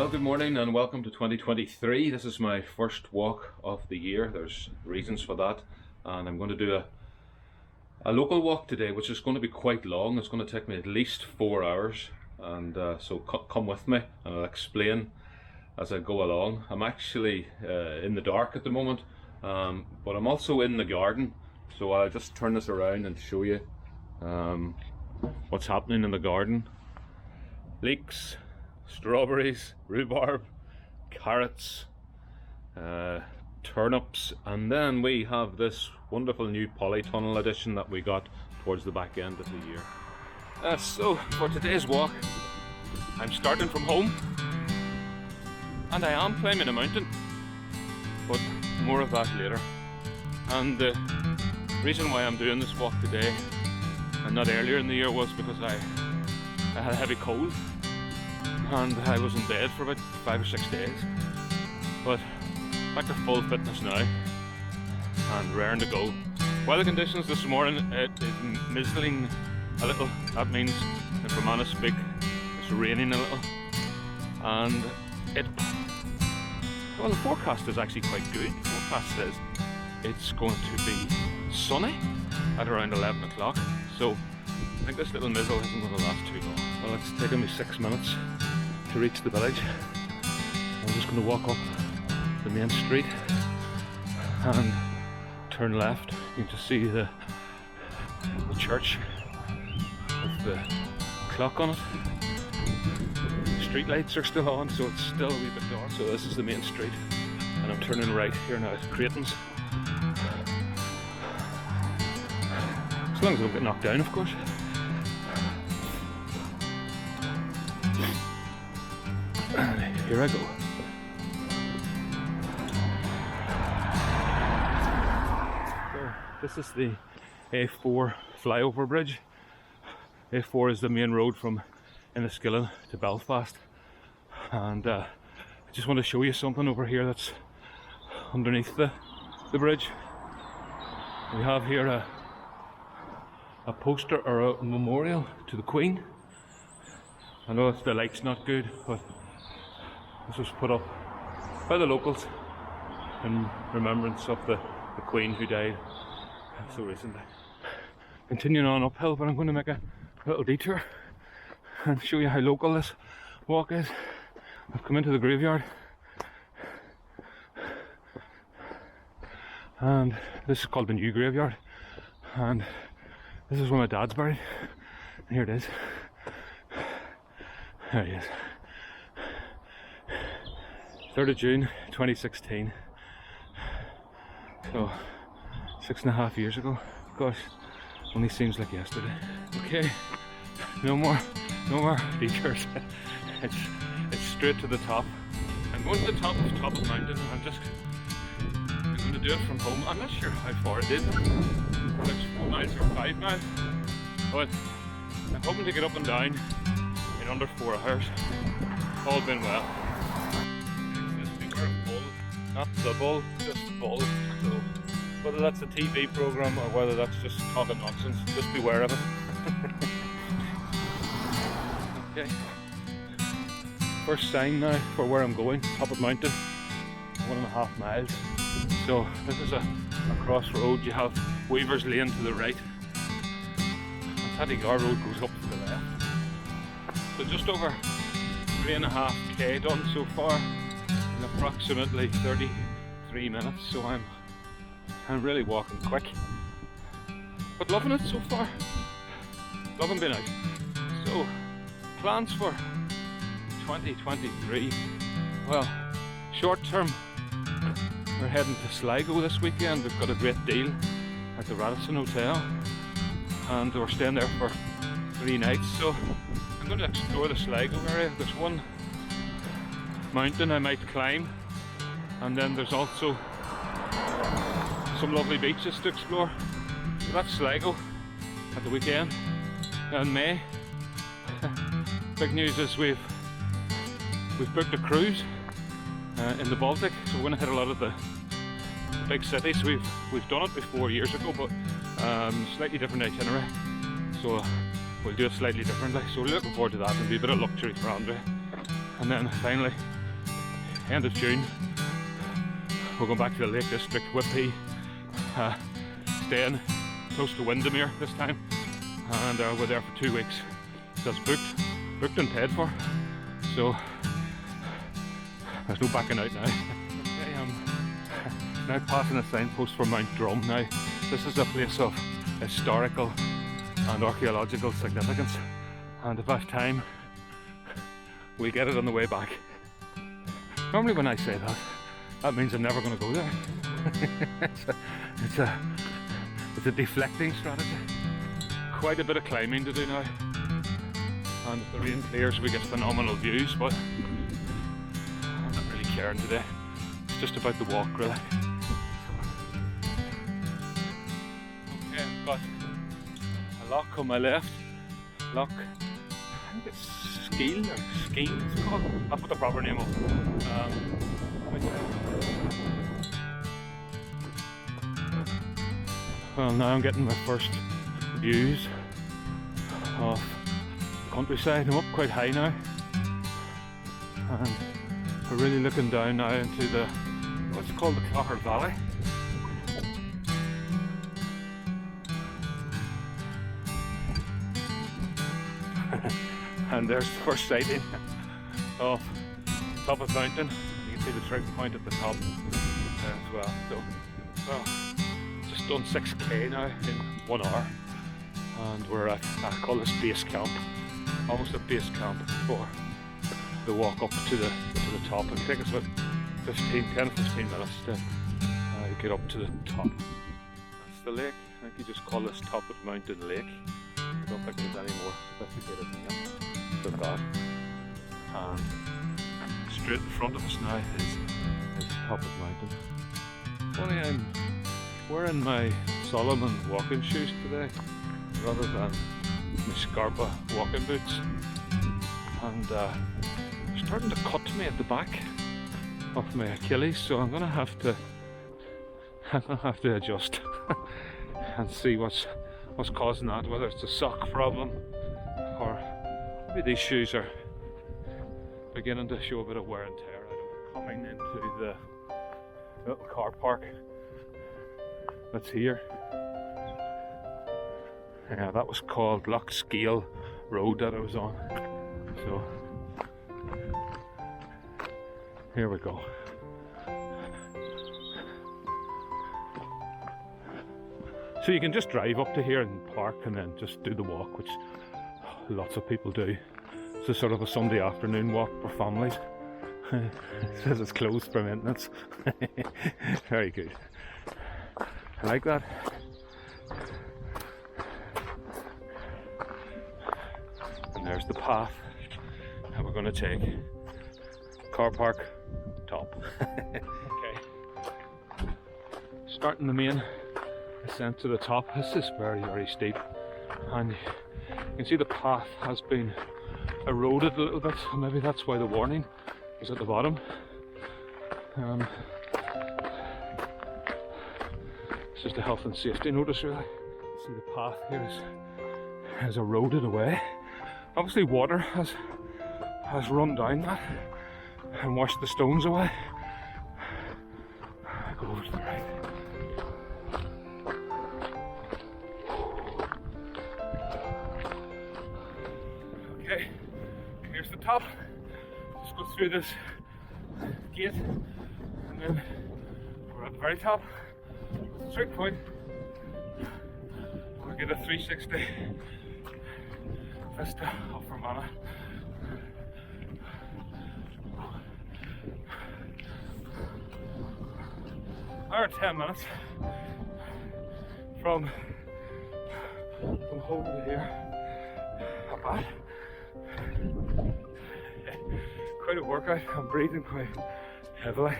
Well, good morning and welcome to 2023. This is my first walk of the year. There's reasons for that, and I'm going to do a local walk today, which is going to be quite long. It's going to take me at least 4 hours, and so come with me and I'll explain as I go along. I'm actually in the dark at the moment, but I'm also in the garden, so I'll just turn this around and show you what's happening in the garden. Leeks, strawberries, rhubarb, carrots, turnips, and then we have this wonderful new polytunnel addition that we got towards the back end of the year. So for today's walk, I'm starting from home, and I am climbing a mountain, but more of that later. And the reason why I'm doing this walk today and not earlier in the year was because I had a heavy cold and I was in bed for about 5 or 6 days, but back to full fitness now and raring to go. Weather conditions this morning, it is mizzling a little. That means in Fermanagh speak it's raining a little, and well, the forecast is actually quite good. The forecast says it's going to be sunny at around 11 o'clock, so I think this little mizzle isn't going to last too long. Well, it's taken me 6 minutes to reach the village. I'm just going to walk up the main street and turn left. You can just see the church with the clock on it. Street lights are still on, so it's still a wee bit dark. So this is the main street, and I'm turning right here now at Creighton's. As long as I don't get knocked down, of course. And here I go. So this is the A4 flyover bridge. A4 is the main road from Enniskillen to Belfast, and I just want to show you something over here that's underneath the bridge. We have here a poster or a memorial to the Queen. I know the light's not good, but this was put up by the locals in remembrance of the Queen who died so recently. Continuing on uphill, but I'm going to make a little detour and show you how local this walk is. I've come into the graveyard, and this is called the New Graveyard, and this is where my dad's buried, and here it is. There he is. 3rd of June 2016. So 6.5 years ago. Gosh, only seems like yesterday. Okay, no more detours. It's straight to the top. I'm going to the top of mountain. I'm going to do it from home. I'm not sure how far it is. It's 4 miles or 5 miles, but I'm hoping to get up and down in under 4 hours. All been well. Not the bull, just bull. So whether that's a TV program or whether that's just talking nonsense, just beware of it. Okay. First sign now for where I'm going, top of mountain, 1.5 miles. So this is a crossroad. You have Weaver's Lane to the right, and Tattygar Road goes up to the left. So just over 3.5k done so far in approximately 33 minutes. So I'm really walking quick, but loving it so far. Loving being out. So plans for 2023. Well, short term, we're heading to Sligo this weekend. We've got a great deal at the Radisson Hotel, and we're staying there for 3 nights. So I'm going to explore the Sligo area. There's one mountain I might climb, and then there's also some lovely beaches to explore. So that's Sligo at the weekend. In May, big news is we've booked a cruise in the Baltic, so we're going to hit a lot of the big cities. We've done it before years ago, but slightly different itinerary, so we'll do it slightly differently. So we're looking forward to that, and be a bit of luxury for Andre. And then finally end of June. We're going back to the Lake District, Whippy, staying close to Windermere this time, and we're there for 2 weeks. That's booked and paid for, so there's no backing out now. Okay, I'm now passing a signpost for Mountdrum. Now, this is a place of historical and archaeological significance, and if I have time, we get it on the way back. Normally when I say that, that means I'm never going to go there. It's a deflecting strategy. Quite a bit of climbing to do now, and if the rain clears we get phenomenal views, but I'm not really caring today. It's just about the walk, really. Okay, I've got a lock on my left. Lock, I think it's Skeel or Skeen it's called. I'll put the proper name up. Well, now I'm getting my first views of the countryside. I'm up quite high now, and we're really looking down now into the, what's it called, the Clogher Valley. And there's the first sighting of top of mountain. You can see the trout point at the top there as well. So, well, just done 6k now in 1 hour, and we're at, I call this base camp, almost a base camp for the walk up to the top. It'll take us about 10 to 15 minutes to get up to the top. That's the lake. I think you just call this Top of Mountain Lake. I don't think there's any more sophisticated name than that. And straight in front of us now is Top of Mountain. Funny, I'm wearing my Solomon walking shoes today rather than my Scarpa walking boots, and they're starting to cut me at the back of my Achilles, so I'm gonna have to adjust and see what's causing that, whether it's a sock problem or maybe these shoes are beginning to show a bit of wear and tear. I'm coming into the little car park that's here. Yeah, that was called Loch Scale Road that I was on. So here we go. So you can just drive up to here and park and then just do the walk, which lots of people do. It's a sort of a Sunday afternoon walk for families. It says it's closed for maintenance. Very good. I like that. And there's the path that we're going to take. Car park, top. Okay. Starting the main ascent to the top. This is very, very steep, and you can see the path has been eroded a little bit, so maybe that's why the warning is at the bottom. It's just a health and safety notice, really. See, the path here has eroded away. Obviously water has run down that and washed the stones away. I go over to the right. Okay, here's the top. Just go through this gate, and then we're at the very top. Straight point. We'll get a 360 vista of Fermanagh. Hour 10 minutes from home to here. Not bad. Quite a workout. I'm breathing quite heavily.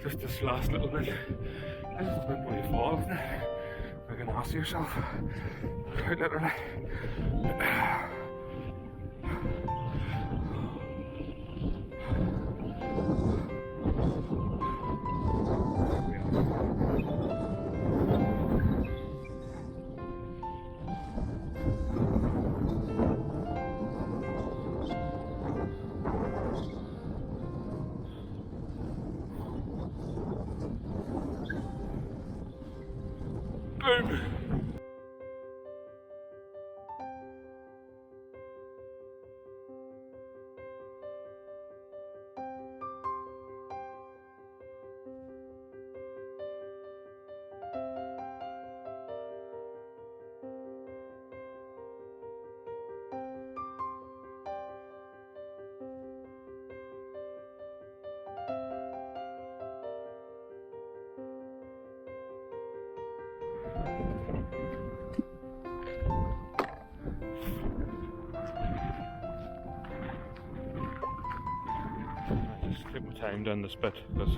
Just this last little bit. This is the bit where you fall, isn't it? Like an ass yourself. Quite literally. just take my time down this bit, because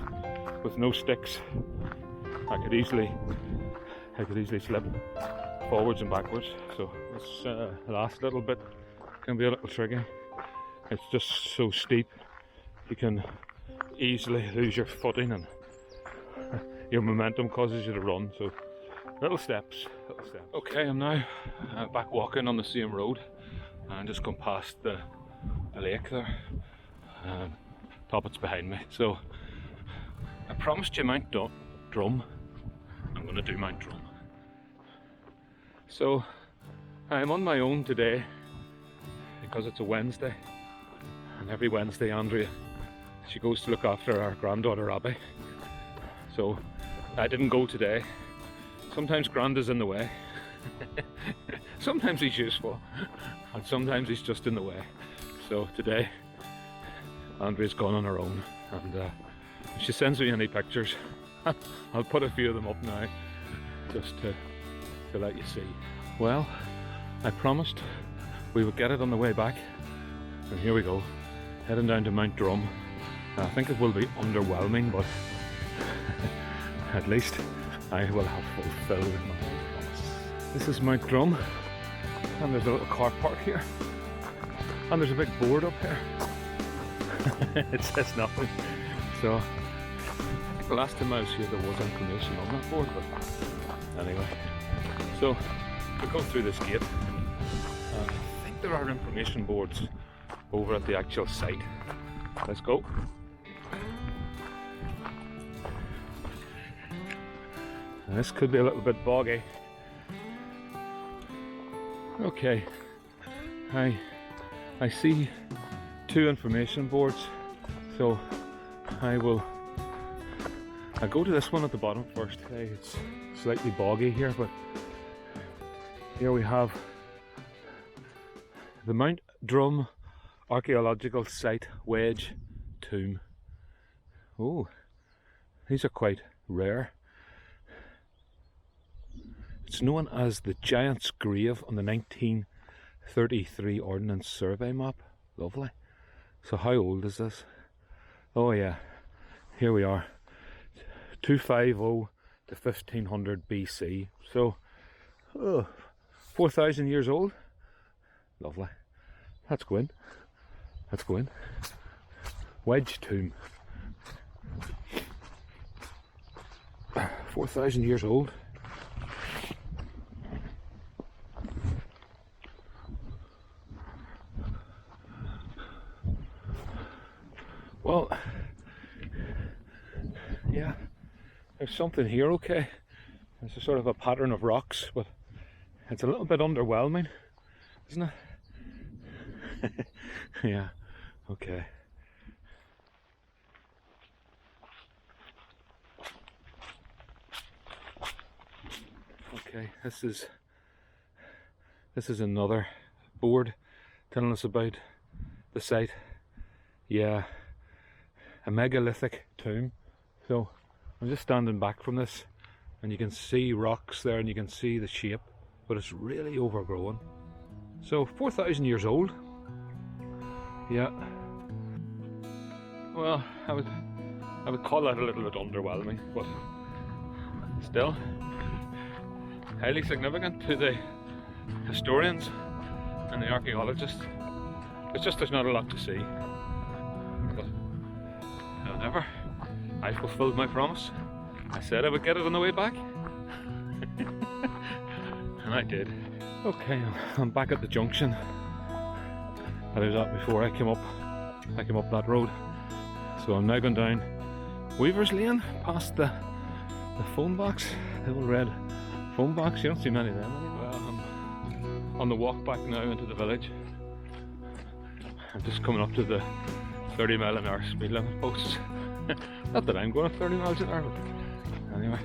with no sticks I could easily slip forwards and backwards. So this last little bit can be a little tricky. It's just so steep you can easily lose your footing and your momentum causes you to run. So little steps. Okay, I'm now back walking on the same road and just come past the lake there. Top it's behind me. So I promised you Mountdrum. I'm going to do Mountdrum. So I'm on my own today because it's a Wednesday, and every Wednesday Andrea, she goes to look after our granddaughter Abby. So I didn't go today. Sometimes Grand is in the way. Sometimes he's useful, and sometimes he's just in the way. So today Andrea's gone on her own, and if she sends me any pictures, I'll put a few of them up now just to let you see. Well, I promised we would get it on the way back, and here we go, heading down to Mountdrum. I think it will be underwhelming, but at least I will have fulfilled my promise. This is Mountdrum, and there's a little car park here, and there's a big board up here. It says nothing. So the last time I was here there was information on that board, but anyway. So we go through this gate. I think there are information boards over at the actual site. Let's go. And this could be a little bit boggy. Okay, I see 2 information boards, so I go to this one at the bottom first. Okay, it's slightly boggy here, but here we have the Mountdrum Archaeological Site Wedge Tomb. Oh, these are quite rare. It's known as the Giant's Grave on the 1933 Ordnance Survey map. Lovely. So how old is this? Oh yeah, here we are. 250 to 1500 BC. So 4,000 years old. Lovely. Let's go in. Let's go in. Wedge Tomb. 4,000 years old. Well, yeah, there's something here, okay. There's a sort of a pattern of rocks, but it's a little bit underwhelming, isn't it? Yeah, okay. Okay, this is another board telling us about the site. Yeah, a megalithic tomb. So I'm just standing back from this, and you can see rocks there, and you can see the shape, but it's really overgrown. So 4,000 years old. Yeah. Well, I would call that a little bit underwhelming, but still highly significant to the historians and the archaeologists. It's just there's not a lot to see. But however, I fulfilled my promise. I said I would get it on the way back. And I did. Okay, I'm back at the junction that I was at before I came up that road. So I'm now going down Weaver's Lane past the phone box, the old red phone box. You don't see many of them anymore. Well, I'm on the walk back now into the village. I'm just coming up to the 30 mile an hour speed limit posts. Not that I'm going at 30 miles an hour, but anyway.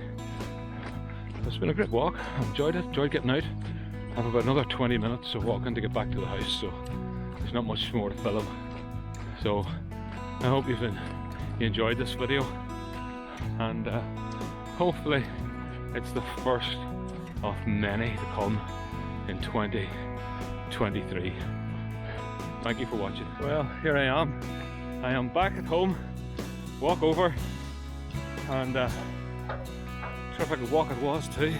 It's been a great walk. I've enjoyed it, enjoyed getting out. I have about another 20 minutes of walking to get back to the house, so there's not much more to film. So I hope you enjoyed this video, and hopefully it's the first of many to come in 2023. Thank you for watching. Well, here I am. I am back at home walk over, and terrific walk it was too.